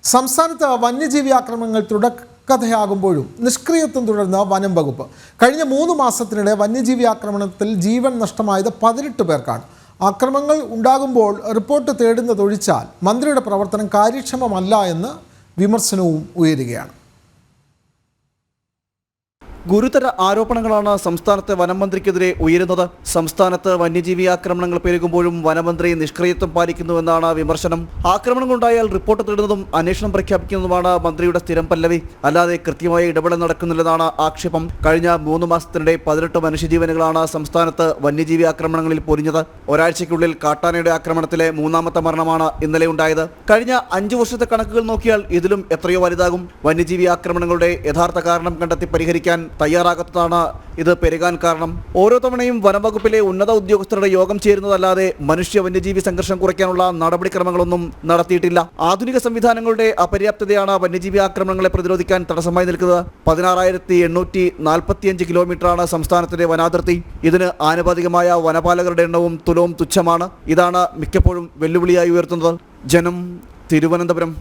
സംസ്ഥാനത്ത് വന്യജീവി ആക്രമണങ്ങൾ തുടക്കഥയാകുമ്പോഴും നിഷ്ക്രിയത്വം തുടർന്ന വനം വകുപ്പ്. കഴിഞ്ഞ 3 മാസത്തിനിടെ വന്യജീവി ആക്രമണത്തിൽ ജീവൻ നഷ്ടമായത് 18 പേർക്കാണ്. ആക്രമണങ്ങൾ ഉണ്ടാകുമ്പോൾ റിപ്പോർട്ട് തേടുന്നതൊഴിച്ചാൽ മന്ത്രിയുടെ പ്രവർത്തനം കാര്യക്ഷമമല്ല എന്ന് വിമർശനവും ഉയരുകയാണ്. ഗുരുതര ആരോപണങ്ങളാണ് സംസ്ഥാനത്തെ വനം മന്ത്രിക്കെതിരെ ഉയരുന്നത്. സംസ്ഥാനത്ത് വന്യജീവി ആക്രമണങ്ങൾ പെരുകുമ്പോഴും വനമന്ത്രി നിഷ്ക്രിയത്വം പാലിക്കുന്നുവെന്നാണ് വിമർശനം. ആക്രമണങ്ങളുണ്ടായാൽ റിപ്പോർട്ട് തേടുന്നതും അന്വേഷണം പ്രഖ്യാപിക്കുന്നതുമാണ് മന്ത്രിയുടെ സ്ഥിരം പല്ലവി. അല്ലാതെ കൃത്യമായ ഇടപെടൽ നടക്കുന്നില്ലെന്നാണ് ആക്ഷേപം. കഴിഞ്ഞ 3 മാസത്തിനിടെ 18 മനുഷ്യജീവനുകളാണ് സംസ്ഥാനത്ത് വന്യജീവി ആക്രമണങ്ങളിൽ പൊലിഞ്ഞത്. ഒരാഴ്ചയ്ക്കുള്ളിൽ കാട്ടാനയുടെ ആക്രമണത്തിലെ 3ാമത്തെ മരണമാണ് ഇന്നലെ ഉണ്ടായത്. കഴിഞ്ഞ 5 വർഷത്തെ കണക്കുകൾ നോക്കിയാൽ ഇതിലും എത്രയോ വലുതാകും. വന്യജീവി ആക്രമണങ്ങളുടെ യഥാർത്ഥ കാരണം കണ്ടെത്തി പരിഹരിക്കാൻ തയ്യാറാകാത്തതാണ് ഇത് പെരുകാൻ കാരണം. ഓരോ തവണയും വനംവകുപ്പിലെ ഉന്നത ഉദ്യോഗസ്ഥരുടെ യോഗം ചേരുന്നതല്ലാതെ മനുഷ്യ വന്യജീവി സംഘർഷം കുറയ്ക്കാനുള്ള നടപടിക്രമങ്ങളൊന്നും നടത്തിയിട്ടില്ല. ആധുനിക സംവിധാനങ്ങളുടെ അപര്യാപ്തതയാണ് വന്യജീവി ആക്രമണങ്ങളെ പ്രതിരോധിക്കാൻ തടസ്സമായി നിൽക്കുന്നത്. 16,845 കിലോമീറ്ററാണ് സംസ്ഥാനത്തിന്റെ വനാതിർത്തി. ഇതിന് ആനുപാതികമായ വനപാലകരുടെ എണ്ണവും തുലവും തുച്ഛമാണ്. ഇതാണ് മിക്കപ്പോഴും വെല്ലുവിളിയായി ഉയർത്തുന്നത്. ജനം, തിരുവനന്തപുരം.